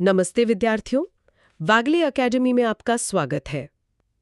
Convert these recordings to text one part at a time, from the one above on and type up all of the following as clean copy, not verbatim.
नमस्ते विद्यार्थियों, वागले एकेडमी में आपका स्वागत है।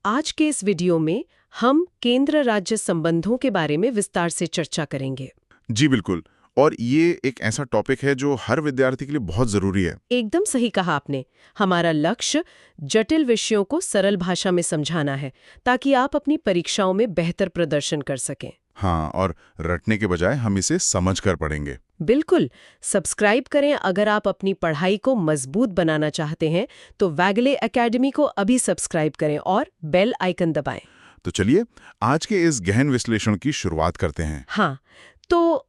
आज के इस वीडियो में हम केंद्र राज्य संबंधों के बारे में विस्तार से चर्चा करेंगे। जी बिल्कुल। और ये एक ऐसा टॉपिक है जो हर विद्यार्थी के लिए बहुत जरूरी है। एकदम सही कहा आपने। हमारा लक्ष्य जटिल विषयों को सरल भाषा में समझाना है ताकि आप अपनी परीक्षाओं में बेहतर प्रदर्शन कर सकें। हाँ, और रटने के बजाय हम इसे समझकर पढ़ेंगे। बिल्कुल। सब्सक्राइब करें अगर आप अपनी पढ़ाई को मजबूत बनाना चाहते हैं तो वागले एकेडमी को अभी सब्सक्राइब करें और बेल आइकन दबाएं। तो चलिए आज के इस गहन विश्लेषण की शुरुआत करते हैं। हाँ, तो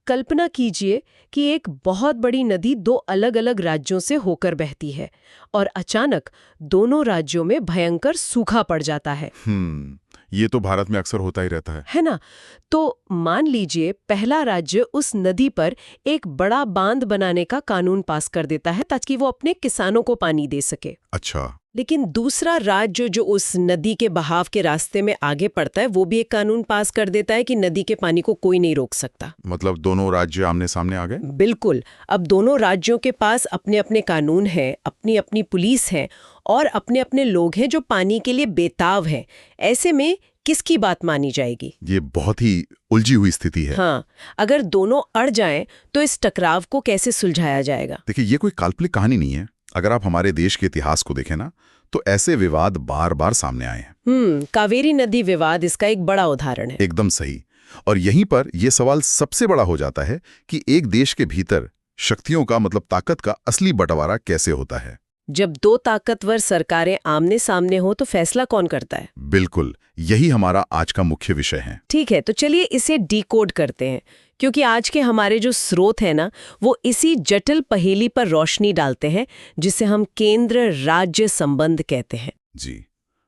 कल्पना कीजिए कि एक बहुत बड़ी नदी दो अलग-अलग राज्यों से होकर बहती है और अचानक दोनों राज्यों में भयंकर सूखा पड़ जाता है। ये तो भारत में अक्सर होता ही रहता है ना? तो मान लीजिए पहला राज्य उस नदी पर एक बड़ा बांध बनाने का कानून पास कर देता है ताकि वो अपने किसानों को पानी दे सके। अच्छा। लेकिन दूसरा राज्य जो उस नदी के बहाव के रास्ते में आगे पड़ता है वो भी एक कानून पास कर देता है कि नदी के पानी को कोई नहीं रोक सकता। मतलब दोनों राज्य आमने सामने आ गए? बिल्कुल। अब दोनों राज्यों के पास अपने अपने कानून हैं, अपनी अपनी पुलिस है और अपने अपने लोग हैं जो पानी के लिए बेताब हैं। ऐसे में किसकी बात मानी जाएगी? ये बहुत ही उलझी हुई स्थिति है। हाँ, अगर दोनों अड़ जाएं तो इस टकराव को कैसे सुलझाया जाएगा? देखिए, ये कोई काल्पनिक कहानी नहीं है। अगर आप हमारे देश के इतिहास को देखें ना, तो ऐसे विवाद बार बार सामने आए हैं। कावेरी नदी विवाद इसका एक बड़ा उदाहरण है। एकदम सही। और यहीं पर यह सवाल सबसे बड़ा हो जाता है कि एक देश के भीतर शक्तियों का मतलब ताकत का असली बंटवारा कैसे होता है। जब दो ताकतवर सरकारें आमने सामने हो तो फैसला कौन करता है? बिल्कुल, यही हमारा आज का मुख्य विषय है। ठीक है, तो चलिए इसे डिकोड करते हैं, क्योंकि आज के हमारे जो स्रोत है ना, वो इसी जटिल पहेली पर रोशनी डालते हैं जिसे हम केंद्र राज्य संबंध कहते हैं। जी,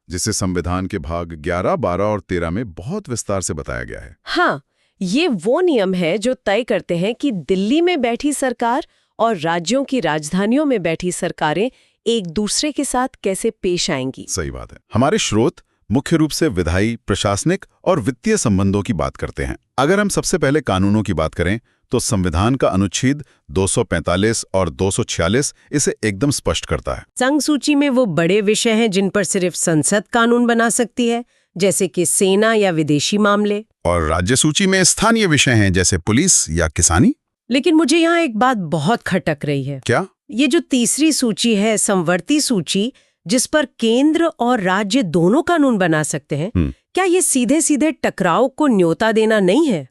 जिसे संविधान के भाग 11, 12 और 13 में बहुत विस्तार से बताया गया है। हाँ, ये वो नियम है जो तय करते हैं कि दिल्ली में बैठी सरकार और राज्यों की राजधानियों में बैठी सरकारें एक दूसरे के साथ कैसे पेश आएंगी। सही बात है। हमारे स्रोत मुख्य रूप से विधायी, प्रशासनिक और वित्तीय संबंधों की बात करते हैं। अगर हम सबसे पहले कानूनों की बात करें तो संविधान का अनुच्छेद 245 और 246 इसे एकदम स्पष्ट करता है। संघ सूची में वो बड़े विषय हैं जिन पर सिर्फ संसद कानून बना सकती है, जैसे कि सेना या विदेशी मामले। और राज्य सूची में स्थानीय विषय हैं जैसे पुलिस या किसानी। लेकिन मुझे यहाँ एक बात बहुत खटक रही है। क्या? ये जो तीसरी सूची है, समवर्ती सूची, जिस पर केंद्र और राज्य दोनों कानून बना सकते हैं, क्या ये सीधे सीधे टकराव को न्योता देना नहीं है?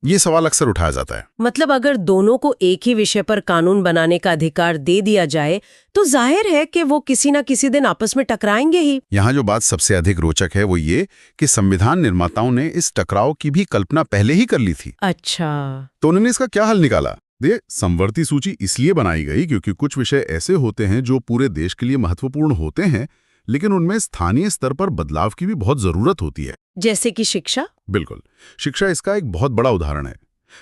ये सवाल अक्सर उठाया जाता है। मतलब अगर दोनों को एक ही विषय पर कानून बनाने का अधिकार दे दिया जाए तो जाहिर है कि वो किसी न किसी दिन आपस में टकराएंगे ही। यहाँ जो बात सबसे अधिक रोचक है वो ये कि संविधान निर्माताओं ने इस टकराव की भी कल्पना पहले ही कर ली थी। अच्छा, तो उन्होंने इसका क्या हल निकाला? समवर्ती सूची इसलिए बनाई गई क्योंकि कुछ विषय ऐसे होते हैं जो पूरे देश के लिए महत्वपूर्ण होते हैं, लेकिन उनमें स्थानीय स्तर पर बदलाव की भी बहुत जरूरत होती है। जैसे कि शिक्षा? बिल्कुल, शिक्षा इसका एक बहुत बड़ा उदाहरण है।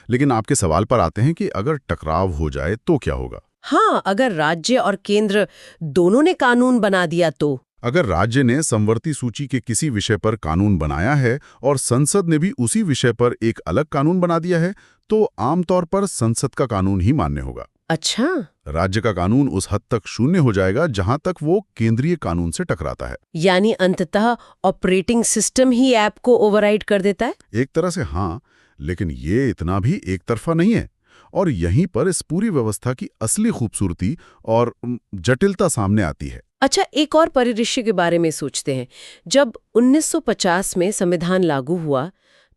लेकिन आपके सवाल पर आते हैं कि अगर टकराव हो जाए तो क्या होगा? हाँ, अगर राज्य और केंद्र दोनों ने कानून बना दिया तो? अगर राज्य ने समवर्ती सूची के किसी विषय पर कानून बनाया है और संसद ने भी उसी विषय पर एक अलग कानून बना दिया है, तो आमतौर पर संसद का कानून ही मान्य होगा। अच्छा। राज्य का कानून उस हद तक शून्य हो जाएगा जहां तक वो केंद्रीय कानून से टकराता है। यानी अंततः ऑपरेटिंग सिस्टम ही ऐप को ओवरराइड कर देता है? एक तरह से हाँ, लेकिन ये इतना भी एक तरफा नहीं है। और यहीं पर इस पूरी व्यवस्था की असली खूबसूरती और जटिलता सामने आती है। अच्छा, एक और परिदृश्य के बारे में सोचते हैं। जब 1950 में संविधान लागू हुआ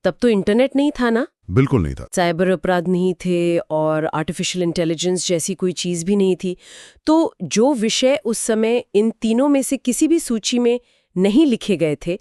तब तो इंटरनेट नहीं था ना? बिल्कुल नहीं था। साइबर अपराध नहीं थे और आर्टिफिशियल इंटेलिजेंस जैसी कोई चीज भी नहीं थी। तो जो विषय उस समय इन तीनों में से किसी भी सूची में नहीं लिखे गए थे,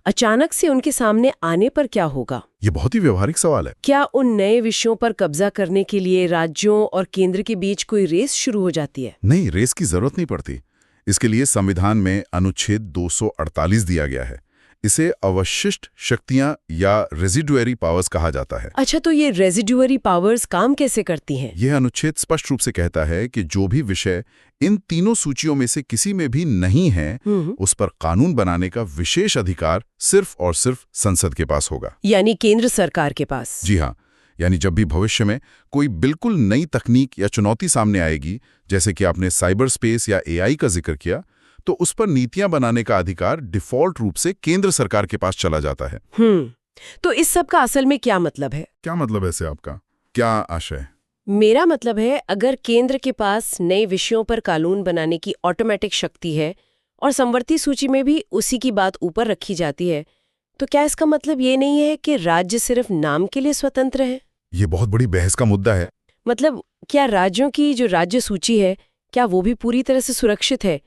अचानक से उनके सामने आने पर क्या होगा? ये बहुत ही व्यवहारिक सवाल है। क्या उन नए विषयों पर कब्जा करने के लिए राज्यों और केंद्र के बीच कोई रेस शुरू हो जाती है? नहीं, रेस की जरूरत नहीं पड़ती। इसके लिए संविधान में अनुच्छेद 248 दिया गया है। इसे अवशिष्ट शक्तियां या रेजिडुअरी पावर्स कहा जाता है। अच्छा, तो ये रेजिडुअरी पावर्स काम कैसे करती हैं? यह अनुच्छेद स्पष्ट रूप से कहता है कि जो भी विषय इन तीनों सूचियों में से किसी में भी नहीं है, उस पर कानून बनाने का विशेष अधिकार सिर्फ और सिर्फ संसद के पास होगा। यानी केंद्र सरकार के पास? जी हाँ, यानी जब भी भविष्य में कोई बिल्कुल नई तकनीक या चुनौती सामने आएगी, जैसे कि आपने साइबर स्पेस या एआई का जिक्र किया, तो उस पर नीतियां बनाने का अधिकार डिफॉल्ट रूप से केंद्र सरकार के पास चला जाता है। तो इस सब का असल में क्या मतलब है? क्या मतलब है इससे आपका? क्या आशय? मेरा मतलब है, अगर केंद्र के पास नए विषयों पर कानून बनाने की ऑटोमेटिक शक्ति है और समवर्ती सूची में भी उसी की बात ऊपर रखी जाती है, तो क्या इसका मतलब ये नहीं है कि राज्य सिर्फ नाम के लिए स्वतंत्र है? ये बहुत बड़ी बहस का मुद्दा है। मतलब क्या राज्यों की जो राज्य सूची है, क्या वो भी पूरी तरह से सुरक्षित है,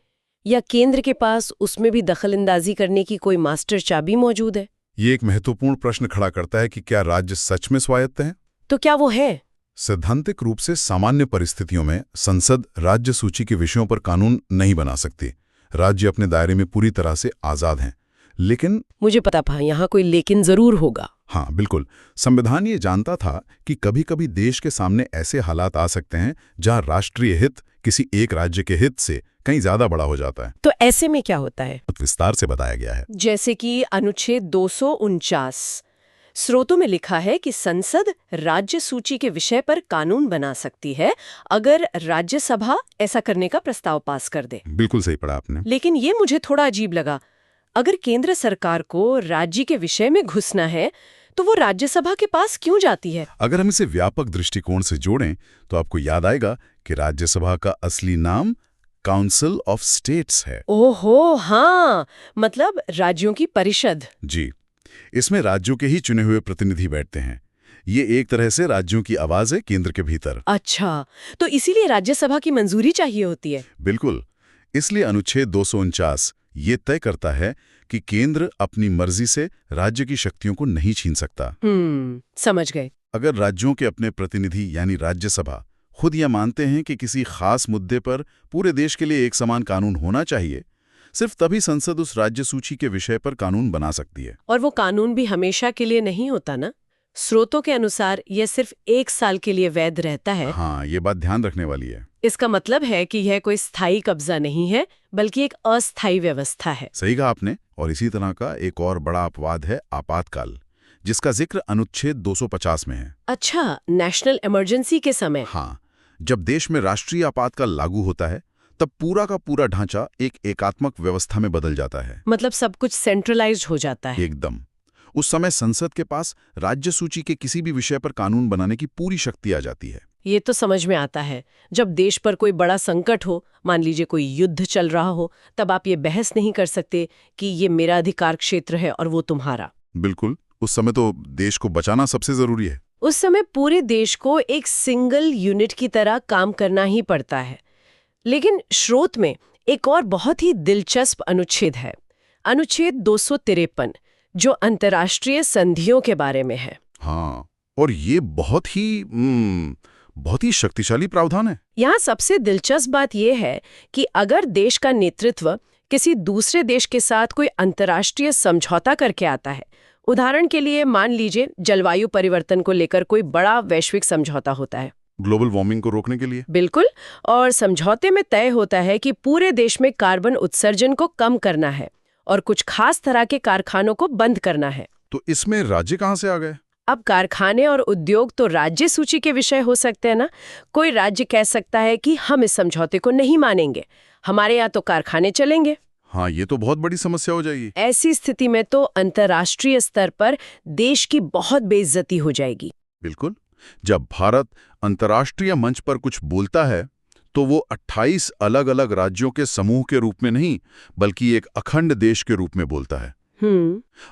या केंद्र के पास उसमें भी दखलंदाजी करने की कोई मास्टर चाबी मौजूद है? ये एक महत्वपूर्ण प्रश्न खड़ा करता है कि क्या राज्य सच में स्वायत्त हैं? तो क्या वो है? सैद्धांतिक रूप से सामान्य परिस्थितियों में संसद राज्य सूची के विषयों पर कानून नहीं बना सकती। राज्य अपने दायरे में पूरी तरह से आजाद हैं। लेकिन मुझे पता था यहाँ कोई लेकिन जरूर होगा। हाँ, बिल्कुल। संविधान ये जानता था कि कभी-कभी देश के सामने ऐसे हालात आ सकते हैं जहां राष्ट्रीय हित किसी एक राज्य के हित से कहीं ज्यादा बड़ा हो जाता है। तो ऐसे में क्या होता है? विस्तार से बताया गया है। जैसे कि अनुच्छेद 249 स्रोतों में लिखा है कि संसद राज्य सूची के विषय पर कानून बना सकती है अगर राज्यसभा ऐसा करने का प्रस्ताव पास कर दे। बिल्कुल सही पढ़ा आपने। लेकिन ये मुझे थोड़ा अजीब लगा। अगर केंद्र सरकार को राज्य के विषय में घुसना है तो वो राज्यसभा के पास क्यों जाती है? अगर हम इसे व्यापक दृष्टिकोण से जोड़ें तो आपको याद आएगा कि राज्यसभा का असली नाम काउंसिल ऑफ स्टेट्स है। ओहो हाँ, मतलब राज्यों की परिषद। जी, इसमें राज्यों के ही चुने हुए प्रतिनिधि बैठते हैं। ये एक तरह से राज्यों की आवाज है केंद्र के भीतर। अच्छा, तो इसीलिए राज्यसभा की मंजूरी चाहिए होती है। बिल्कुल। इसलिए अनुच्छेद 249 ये तय करता है कि केंद्र अपनी मर्जी से राज्य की शक्तियों को नहीं छीन सकता। समझ गए। अगर राज्यों के अपने प्रतिनिधि यानी राज्यसभा खुद यह मानते हैं कि किसी खास मुद्दे पर पूरे देश के लिए एक समान कानून होना चाहिए, सिर्फ तभी संसद उस राज्य सूची के विषय पर कानून बना सकती है। और वो कानून भी हमेशा के लिए नहीं होता ना? स्रोतों के अनुसार यह सिर्फ 1 साल के लिए वैध रहता है। हाँ, ये बात ध्यान रखने वाली है। इसका मतलब है कि यह कोई स्थायी कब्जा नहीं है, बल्कि एक अस्थायी व्यवस्था है। सही कहा आपने। और इसी तरह का एक और बड़ा अपवाद है आपातकाल, जिसका जिक्र अनुच्छेद 250 में है। अच्छा, नेशनल इमरजेंसी के समय? हाँ, जब देश में राष्ट्रीय आपातकाल लागू होता है तब पूरा का पूरा ढांचा एक एकात्मक व्यवस्था में बदल जाता है। मतलब सब कुछ सेंट्रलाइज्ड हो जाता है। एकदम। उस समय संसद के पास राज्य सूची के किसी भी विषय पर कानून बनाने की पूरी शक्ति आ जाती है। ये तो समझ में आता है। जब देश पर कोई बड़ा संकट हो, मान लीजिए कोई युद्ध चल रहा हो, तब आप ये बहस नहीं कर सकते कि ये मेरा अधिकार क्षेत्र है और वो तुम्हारा। बिल्कुल। उस समय तो देश को बचाना सबसे जरूरी है। उस समय पूरे देश को एक सिंगल यूनिट की तरह काम करना ही पड़ता है। लेकिन स्रोत में एक और बहुत ही दिलचस्प अनुच्छेद है, अनुच्छेद 253, जो अंतर्राष्ट्रीय संधियों के बारे में है। हाँ, और ये बहुत ही शक्तिशाली प्रावधान है। यहाँ सबसे दिलचस्प बात यह है कि अगर देश का नेतृत्व किसी दूसरे देश के साथ कोई अंतर्राष्ट्रीय समझौता करके आता है, उदाहरण के लिए मान लीजिए जलवायु परिवर्तन को लेकर कोई बड़ा वैश्विक समझौता होता है, ग्लोबल वार्मिंग को रोकने के लिए। बिल्कुल, और समझौते में तय होता है कि पूरे देश में कार्बन उत्सर्जन को कम करना है और कुछ खास तरह के कारखानों को बंद करना है। तो इसमें राज्य कहाँ से आ गए? अब कारखाने और उद्योग तो राज्य सूची के विषय हो सकते हैं ना। कोई राज्य कह सकता है कि हम इस समझौते को नहीं मानेंगे, हमारे यहाँ तो कारखाने चलेंगे। हाँ, ये तो बहुत बड़ी समस्या हो जाएगी। ऐसी स्थिति में तो अंतर्राष्ट्रीय स्तर पर देश की बहुत बेइज्जती हो जाएगी। बिल्कुल। जब भारत अंतर्राष्ट्रीय मंच पर कुछ बोलता है तो वो 28 अलग-अलग राज्यों के समूह के रूप में नहीं, बल्कि एक अखंड देश के रूप में बोलता है।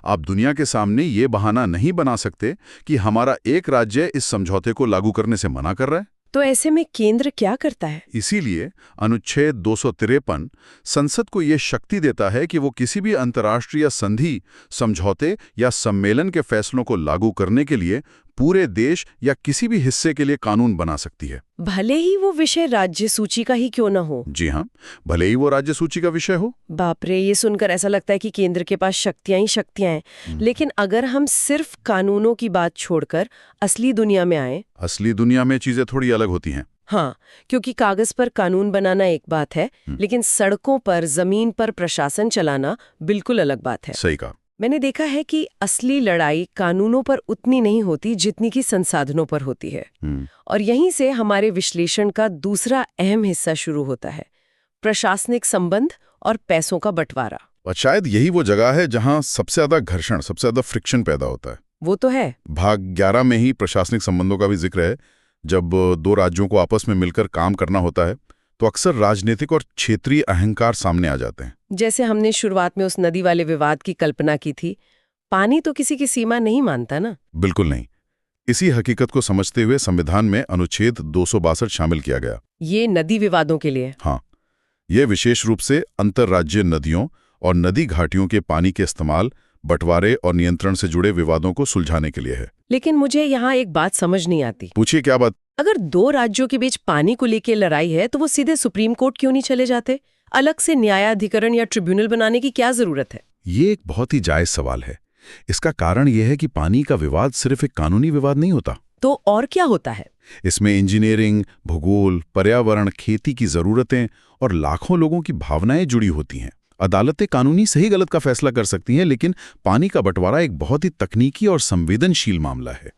आप दुनिया के सामने ये बहाना नहीं बना सकते कि हमारा एक राज्य इस समझौते को लागू करने से मना कर रहा है। तो ऐसे में केंद्र क्या करता है? इसीलिए अनुच्छेद 253 संसद को ये शक्ति देता है कि वो किसी भी अंतर्राष्ट्रीय संधि, समझौते या सम्मेलन के फैसलों को लागू करने के लिए पूरे देश या किसी भी हिस्से के लिए कानून बना सकती है, भले ही वो विषय राज्य सूची का ही क्यों न हो। जी हाँ, भले ही वो राज्य सूची का विषय हो। बाप रे, ये सुनकर ऐसा लगता है कि केंद्र के पास शक्तियां ही शक्तियां हैं। लेकिन अगर हम सिर्फ कानूनों की बात छोड़कर असली दुनिया में आए, असली दुनिया में चीजें थोड़ी अलग होती हैं। हाँ, क्योंकि कागज पर कानून बनाना एक बात है, लेकिन सड़कों पर, जमीन पर प्रशासन चलाना बिल्कुल अलग बात है। सही कहा। मैंने देखा है कि असली लड़ाई कानूनों पर उतनी नहीं होती जितनी कि संसाधनों पर होती है। और यहीं से हमारे विश्लेषण का दूसरा अहम हिस्सा शुरू होता है, प्रशासनिक संबंध और पैसों का बंटवारा। और शायद यही वो जगह है जहां सबसे ज्यादा घर्षण, सबसे ज्यादा फ्रिक्शन पैदा होता है। वो तो है। भाग 11 में ही प्रशासनिक संबंधों का भी जिक्र है। जब दो राज्यों को आपस में मिलकर काम करना होता है तो अक्सर राजनीतिक और क्षेत्रीय अहंकार सामने आ जाते हैं। जैसे हमने शुरुआत में उस नदी वाले विवाद की कल्पना की थी, पानी तो किसी की सीमा नहीं मानता ना। बिल्कुल नहीं। इसी हकीकत को समझते हुए संविधान में अनुच्छेद 262 शामिल किया गया। ये नदी विवादों के लिए? हाँ, यह विशेष रूप से अंतर्राज्यीय नदियों और नदी घाटियों के पानी के इस्तेमाल, बंटवारे और नियंत्रण से जुड़े विवादों को सुलझाने के लिए है। लेकिन मुझे यहाँ एक बात समझ नहीं आती। पूछिए, क्या बात? अगर दो राज्यों के बीच पानी को लेकर लड़ाई है तो वो सीधे सुप्रीम कोर्ट क्यों नहीं चले जाते? अलग से न्यायाधिकरण या ट्रिब्यूनल बनाने की क्या जरूरत है? ये एक बहुत ही जायज सवाल है। इसका कारण यह है कि पानी का विवाद सिर्फ एक कानूनी विवाद नहीं होता। तो और क्या होता है? इसमें इंजीनियरिंग, भूगोल, पर्यावरण, खेती की जरूरतें और लाखों लोगों की भावनाएं जुड़ी होती हैं। अदालतें कानूनी सही गलत का फैसला कर सकती हैं, लेकिन पानी का बंटवारा एक बहुत ही तकनीकी और संवेदनशील मामला है।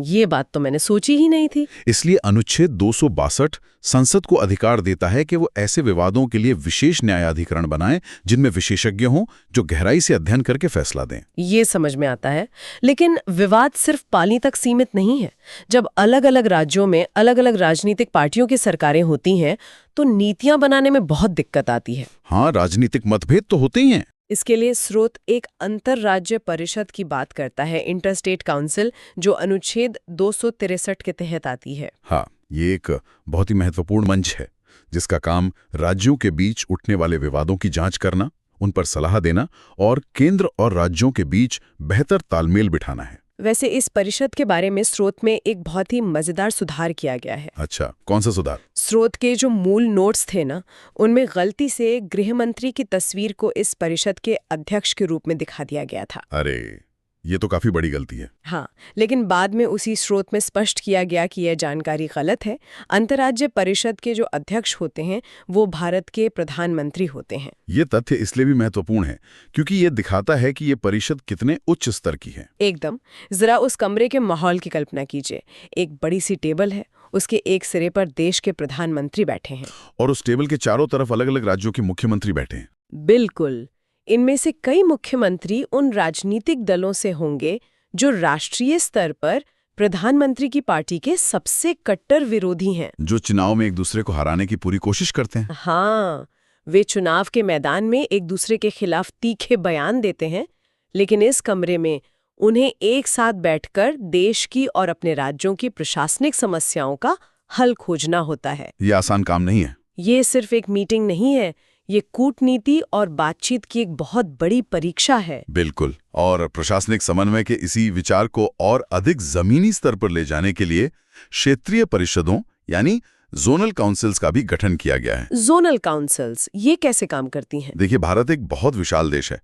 ये बात तो मैंने सोची ही नहीं थी। इसलिए अनुच्छेद 262 संसद को अधिकार देता है कि वो ऐसे विवादों के लिए विशेष न्यायाधिकरण बनाएं जिनमें विशेषज्ञ हों जो गहराई से अध्ययन करके फैसला दें। ये समझ में आता है, लेकिन विवाद सिर्फ पानी तक सीमित नहीं है। जब अलग अलग राज्यों में अलग अलग राजनीतिक पार्टियों की सरकारें होती हैं तो नीतियां बनाने में बहुत दिक्कत आती है। हाँ, राजनीतिक मतभेद तो होते ही हैं। इसके लिए स्रोत एक अंतर्राज्य परिषद की बात करता है, इंटरस्टेट काउंसिल, जो अनुच्छेद 263 के तहत आती है। हाँ, ये एक बहुत ही महत्वपूर्ण मंच है जिसका काम राज्यों के बीच उठने वाले विवादों की जांच करना, उन पर सलाह देना और केंद्र और राज्यों के बीच बेहतर तालमेल बिठाना है। वैसे इस परिषद के बारे में स्रोत में एक बहुत ही मजेदार सुधार किया गया है। अच्छा, कौन सा सुधार? स्रोत के जो मूल नोट्स थे ना, उनमें गलती से गृह मंत्री की तस्वीर को इस परिषद के अध्यक्ष के रूप में दिखा दिया गया था। अरे, ये तो काफी बड़ी गलती है। हाँ, लेकिन बाद में उसी स्रोत में स्पष्ट किया गया कि यह जानकारी गलत है। अंतर्राज्य परिषद के जो अध्यक्ष होते हैं वो भारत के प्रधानमंत्री होते हैं। ये तथ्य इसलिए भी महत्वपूर्ण है क्योंकि ये दिखाता है कि ये परिषद कितने उच्च स्तर की है। एकदम। जरा उस कमरे के माहौल की कल्पना कीजिए। एक बड़ी सी टेबल है, उसके एक सिरे पर देश के प्रधानमंत्री बैठे हैं और उस टेबल के चारों तरफ अलग अलग राज्यों के मुख्यमंत्री बैठे हैं। बिल्कुल। इनमें से कई मुख्यमंत्री उन राजनीतिक दलों से होंगे जो राष्ट्रीय स्तर पर प्रधानमंत्री की पार्टी के सबसे कट्टर विरोधी हैं, जो चुनाव में एक दूसरे को हराने की पूरी कोशिश करते हैं। हाँ, वे चुनाव के मैदान में एक दूसरे के खिलाफ तीखे बयान देते हैं, लेकिन इस कमरे में उन्हें एक साथ बैठकर देश की और अपने राज्यों की प्रशासनिक समस्याओं का हल खोजना होता है। ये आसान काम नहीं है। ये सिर्फ एक मीटिंग नहीं है, ये कूटनीति और बातचीत की एक बहुत बड़ी परीक्षा है। बिल्कुल। और प्रशासनिक समन्वय के इसी विचार को और अधिक जमीनी स्तर पर ले जाने के लिए क्षेत्रीय परिषदों यानी जोनल काउंसिल्स का भी गठन किया गया है। जोनल काउंसिल्स ये कैसे काम करती हैं? देखिए, भारत एक बहुत विशाल देश है।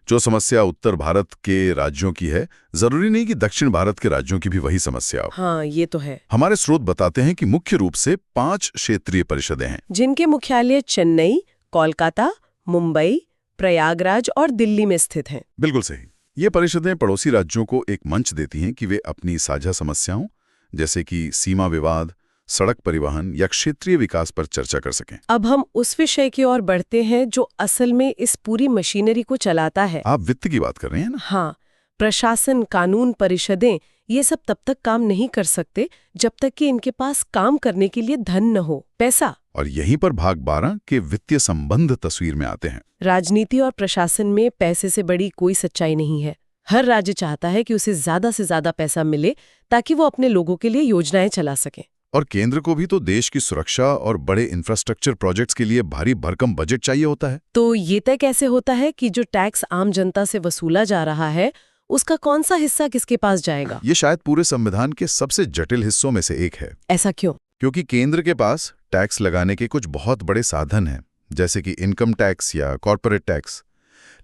जो समस्या उत्तर भारत के राज्यों की है, जरूरी नहीं कि दक्षिण भारत के राज्यों की भी वही समस्या हो। हाँ, ये तो है। हमारे स्रोत बताते हैं कि मुख्य रूप से 5 क्षेत्रीय परिषदें हैं जिनके मुख्यालय चेन्नई, कोलकाता, मुंबई, प्रयागराज और दिल्ली में स्थित हैं। बिल्कुल सही। ये परिषदें पड़ोसी राज्यों को एक मंच देती हैं कि वे अपनी साझा समस्याओं जैसे कि सीमा विवाद, सड़क परिवहन या क्षेत्रीय विकास पर चर्चा कर सकें। अब हम उस विषय की ओर बढ़ते हैं जो असल में इस पूरी मशीनरी को चलाता है। आप वित्त की बात कर रहे हैं ना? हाँ, प्रशासन, कानून परिषदें ये सब तब तक काम नहीं कर सकते जब तक कि इनके पास काम करने के लिए धन न हो, पैसा। और यहीं पर भाग 12 के वित्तीय संबंध तस्वीर में आते हैं। राजनीति और प्रशासन में पैसे से बड़ी कोई सच्चाई नहीं है। हर राज्य चाहता है कि उसे ज्यादा से ज्यादा पैसा मिले ताकि वो अपने लोगों के लिए योजनाएं चला सके। और केंद्र को भी तो देश की सुरक्षा और बड़े इंफ्रास्ट्रक्चर प्रोजेक्ट्स के लिए भारी भरकम बजट चाहिए होता है। तो ये तय कैसे होता है कि जो टैक्स आम जनता से वसूला जा रहा है उसका कौन सा हिस्सा किसके पास जाएगा? ये शायद पूरे संविधान के सबसे जटिल हिस्सों में से एक है। ऐसा क्यों? क्योंकि केंद्र के पास टैक्स लगाने के कुछ बहुत बड़े साधन हैं, जैसे कि इनकम टैक्स या कॉर्पोरेट टैक्स।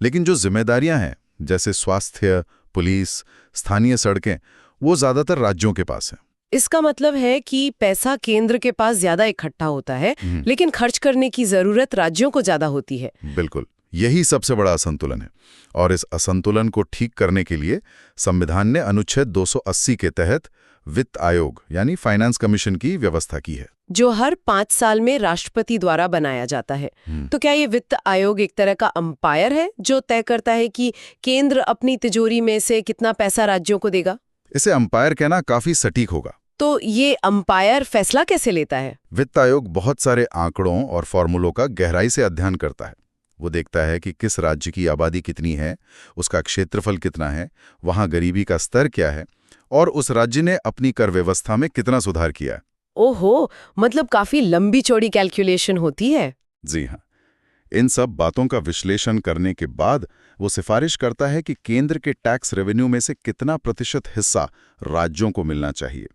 लेकिन जो जिम्मेदारियां हैं जैसे स्वास्थ्य, पुलिस, स्थानीय सड़कें, वो ज्यादातर राज्यों के पास है। इसका मतलब है कि पैसा केंद्र के पास ज्यादा इकट्ठा होता है, लेकिन खर्च करने की जरूरत राज्यों को ज्यादा होती है। बिल्कुल, यही सबसे बड़ा असंतुलन है। और इस असंतुलन को ठीक करने के लिए संविधान ने अनुच्छेद 280 के तहत वित्त आयोग यानी फाइनेंस कमीशन की व्यवस्था की है, जो हर 5 साल में राष्ट्रपति द्वारा बनाया जाता है। तो क्या ये वित्त आयोग एक तरह का अंपायर है जो तय करता है कि केंद्र अपनी तिजोरी में से कितना पैसा राज्यों को देगा? इसे अंपायर कहना काफी सटीक होगा। तो ये अंपायर फैसला कैसे लेता है? वित्त आयोग बहुत सारे आंकड़ों और फॉर्मूलों का गहराई से अध्ययन करता है। वो देखता है कि किस राज्य की आबादी कितनी है, उसका क्षेत्रफल कितना है, वहां गरीबी का स्तर क्या है और उस राज्य ने अपनी कर व्यवस्था में कितना सुधार किया है। ओहो, मतलब काफी लंबी चौड़ी कैलकुलेशन होती है। जी हाँ, इन सब बातों का विश्लेषण करने के बाद वो सिफारिश करता है कि केंद्र के टैक्स रेवेन्यू में से कितना प्रतिशत हिस्सा राज्यों को मिलना चाहिए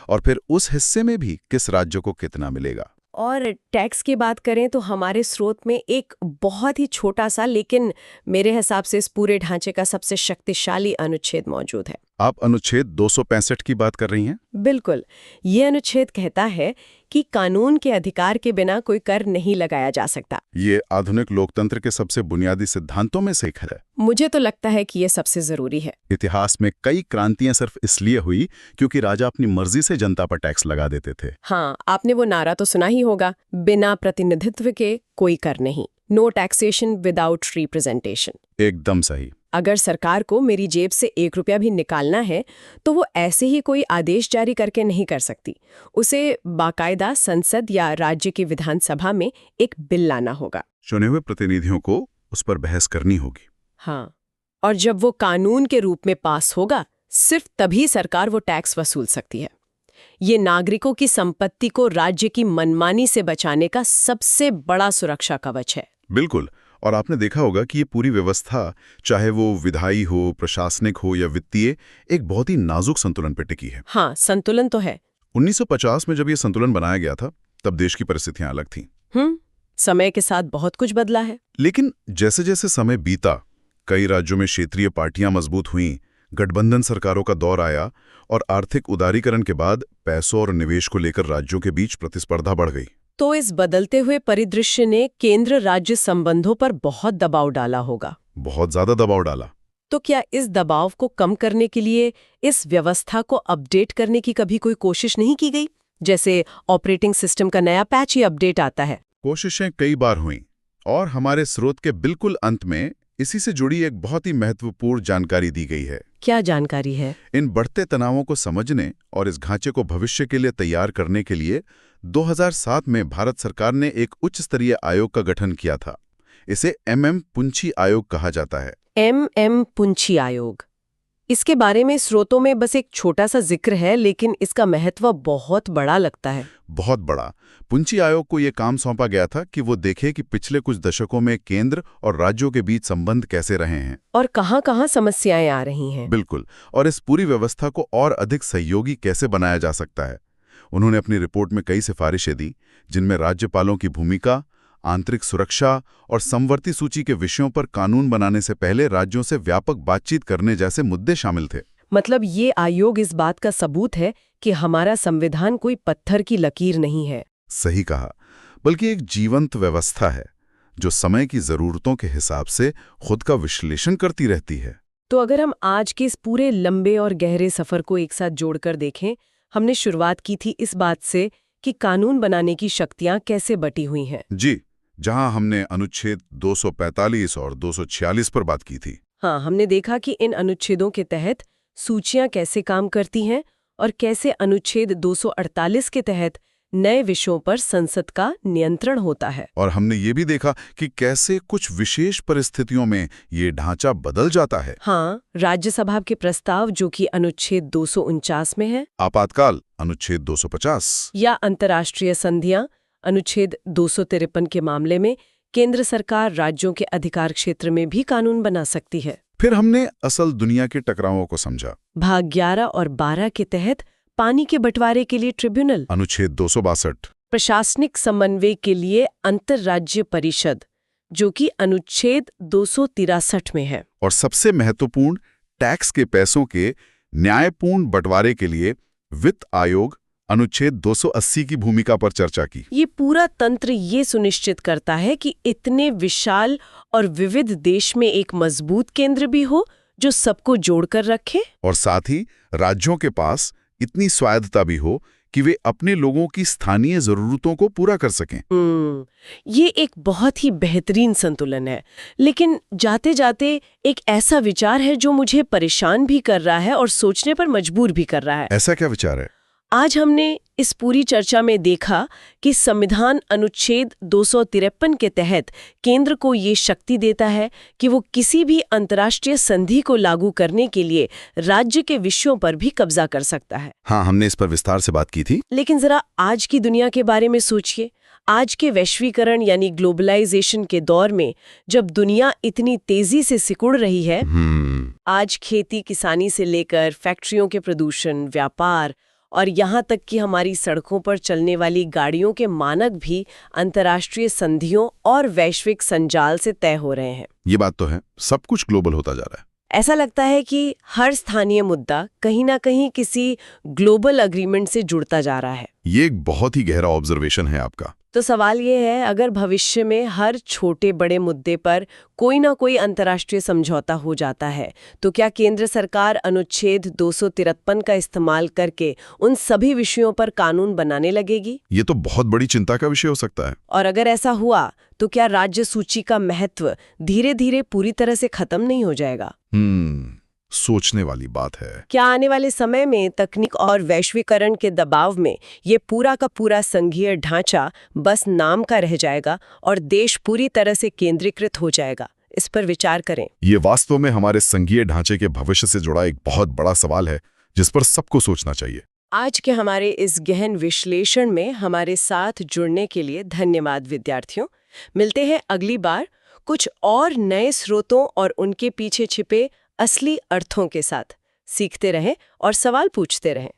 और फिर उस हिस्से में भी किस राज्य को कितना मिलेगा। और टैक्स की बात करें तो हमारे स्रोत में एक बहुत ही छोटा सा लेकिन मेरे हिसाब से इस पूरे ढांचे का सबसे शक्तिशाली अनुच्छेद मौजूद है। आप अनुच्छेद 265 की बात कर रही हैं? बिल्कुल। ये अनुच्छेद कहता है कि कानून के अधिकार के बिना कोई कर नहीं लगाया जा सकता। ये आधुनिक लोकतंत्र के सबसे बुनियादी सिद्धांतों में से एक है। मुझे तो लगता है कि ये सबसे जरूरी है। इतिहास में कई क्रांतियां सिर्फ इसलिए हुई क्योंकि राजा अपनी मर्जी से जनता पर टैक्स लगा देते थे। हाँ, आपने वो नारा तो सुना ही होगा, बिना प्रतिनिधित्व के कोई कर नहीं। No taxation without representation. एकदम सही। अगर सरकार को मेरी जेब से 1 रुपया भी निकालना है तो वो ऐसे ही कोई आदेश जारी करके नहीं कर सकती। उसे बाकायदा संसद या राज्य की विधानसभा में एक बिल लाना होगा। चुने हुए प्रतिनिधियों को उस पर बहस करनी होगी। हाँ, और जब वो कानून के रूप में पास होगा, सिर्फ तभी सरकार वो टैक्स वसूल सकती है। ये नागरिकों की संपत्ति को राज्य की मनमानी से बचाने का सबसे बड़ा सुरक्षा कवच है। बिल्कुल। और आपने देखा होगा कि ये पूरी व्यवस्था, चाहे वो विधायी हो, प्रशासनिक हो या वित्तीय, एक बहुत ही नाजुक संतुलन पर टिकी है। हाँ, संतुलन तो है। 1950 में जब ये संतुलन बनाया गया था, तब देश की परिस्थितियां अलग थीं। समय के साथ बहुत कुछ बदला है। लेकिन जैसे जैसे समय बीता, कई राज्यों में क्षेत्रीय पार्टियां मजबूत हुईं, गठबंधन सरकारों का दौर आया और आर्थिक उदारीकरण के बाद पैसों और निवेश को लेकर राज्यों के बीच प्रतिस्पर्धा बढ़ गई। तो इस बदलते हुए परिदृश्य ने केंद्र राज्य संबंधों पर बहुत दबाव डाला होगा। बहुत ज्यादा दबाव डाला। तो क्या इस दबाव को कम करने के लिए इस व्यवस्था को अपडेट करने की कभी कोई कोशिश नहीं की गई? जैसे ऑपरेटिंग सिस्टम का नया पैच ही अपडेट आता है। कोशिशें कई बार हुईं और हमारे स्रोत के बिल्कुल अंत में इसी से जुड़ी एक बहुत ही महत्वपूर्ण जानकारी दी गई है। क्या जानकारी है? इन बढ़ते तनावों को समझने और इस ढांचे को भविष्य के लिए तैयार करने के लिए 2007 में भारत सरकार ने एक उच्च स्तरीय आयोग का गठन किया था। इसे MM पुंछी आयोग कहा जाता है। MM पुंछी आयोग। इसके बारे में स्रोतों में बस एक छोटा सा जिक्र है, लेकिन इसका महत्व बहुत बड़ा लगता है। बहुत बड़ा। पुंछी आयोग को यह काम सौंपा गया था कि वो देखे कि पिछले कुछ दशकों में केंद्र और राज्यों के बीच संबंध कैसे रहे हैं और कहां-कहां समस्याएं आ रही हैं। बिल्कुल। और इस पूरी व्यवस्था को और अधिक सहयोगी कैसे बनाया जा सकता है। उन्होंने अपनी रिपोर्ट में कई सिफारिशें दी, जिनमें राज्यपालों की भूमिका, आंतरिक सुरक्षा और समवर्ती सूची के विषयों पर कानून बनाने से पहले राज्यों से व्यापक बातचीत करने जैसे मुद्दे शामिल थे। मतलब ये आयोग इस बात का सबूत है कि हमारा संविधान कोई पत्थर की लकीर नहीं है। सही कहा, बल्कि एक जीवंत व्यवस्था है जो समय की जरूरतों के हिसाब से खुद का विश्लेषण करती रहती है। तो अगर हम आज के इस पूरे लंबे और गहरे सफर को एक साथ जोड़कर देखें, हमने शुरुआत की थी इस बात से कि कानून बनाने की शक्तियां कैसे बटी हुई हैं। जी, जहां हमने अनुच्छेद 245 और 246 पर बात की थी। हाँ, हमने देखा कि इन अनुच्छेदों के तहत सूचियां कैसे काम करती हैं और कैसे अनुच्छेद 248 के तहत नए विषयों पर संसद का नियंत्रण होता है। और हमने ये भी देखा कि कैसे कुछ विशेष परिस्थितियों में ये ढांचा बदल जाता है। हाँ, राज्यसभा के प्रस्ताव जो कि अनुच्छेद 249 में है, आपातकाल अनुच्छेद 250 या अंतर्राष्ट्रीय संधियां अनुच्छेद 253 के मामले में केंद्र सरकार राज्यों के अधिकार क्षेत्र में भी कानून बना सकती है। फिर हमने असल दुनिया के टकरावों को समझा। भाग 11 और 12 के तहत पानी के बंटवारे के लिए ट्रिब्यूनल, अनुच्छेद 262 प्रशासनिक समन्वय के लिए अंतर्राज्य परिषद जो कि अनुच्छेद 263 में है, और सबसे महत्वपूर्ण टैक्स के पैसों के न्यायपूर्ण बंटवारे के लिए वित्त आयोग अनुच्छेद 280 की भूमिका पर चर्चा की। ये पूरा तंत्र ये सुनिश्चित करता है कि इतने विशाल और विविध देश में एक मजबूत केंद्र भी हो जो सबको जोड़कर रखे, और साथ ही राज्यों के पास इतनी स्वायत्तता भी हो कि वे अपने लोगों की स्थानीय जरूरतों को पूरा कर सकें। ये एक बहुत ही बेहतरीन संतुलन है। लेकिन जाते जाते एक ऐसा विचार है जो मुझे परेशान भी कर रहा है और सोचने पर मजबूर भी कर रहा है। ऐसा क्या विचार है? आज हमने इस पूरी चर्चा में देखा कि संविधान अनुच्छेद 253 के तहत केंद्र को ये शक्ति देता है कि वो किसी भी अंतर्राष्ट्रीय संधि को लागू करने के लिए राज्य के विषयों पर भी कब्जा कर सकता है। हाँ, हमने इस पर विस्तार से बात की थी। लेकिन जरा आज की दुनिया के बारे में सोचिए। आज के वैश्वीकरण यानी ग्लोबलाइजेशन के दौर में जब दुनिया इतनी तेजी से सिकुड़ रही है, आज खेती किसानी से लेकर फैक्ट्रियों के प्रदूषण, व्यापार और यहाँ तक कि हमारी सड़कों पर चलने वाली गाड़ियों के मानक भी अंतर्राष्ट्रीय संधियों और वैश्विक संजाल से तय हो रहे हैं। ये बात तो है, सब कुछ ग्लोबल होता जा रहा है। ऐसा लगता है कि हर स्थानीय मुद्दा कहीं ना कहीं किसी ग्लोबल अग्रीमेंट से जुड़ता जा रहा है। ये एक बहुत ही गहरा ऑब्जर्वेशन है आपका। तो सवाल ये है, अगर भविष्य में हर छोटे बड़े मुद्दे पर कोई ना कोई अंतर्राष्ट्रीय समझौता हो जाता है, तो क्या केंद्र सरकार अनुच्छेद 253 का इस्तेमाल करके उन सभी विषयों पर कानून बनाने लगेगी? ये तो बहुत बड़ी चिंता का विषय हो सकता है। और अगर ऐसा हुआ तो क्या राज्य सूची का महत्व धीरे धीरे पूरी तरह से खत्म नहीं हो जाएगा? सोचने वाली बात है। क्या आने वाले समय में तकनीक और वैश्वीकरण के दबाव में ये पूरा का पूरा संघीय ढांचा बस नाम का रह जाएगा और देश पूरी तरह से केंद्रीकृत हो जाएगा? इस पर विचार करें। ये वास्तव में हमारे संघीय ढांचे के भविष्य से जुड़ा एक बहुत बड़ा सवाल है जिस पर सबको सोचना चाहिए। आज के हमारे इस गहन विश्लेषण में हमारे साथ जुड़ने के लिए धन्यवाद विद्यार्थियों। मिलते हैं अगली बार कुछ और नए स्रोतों और उनके पीछे छिपे असली अर्थों के साथ। सीखते रहें और सवाल पूछते रहें।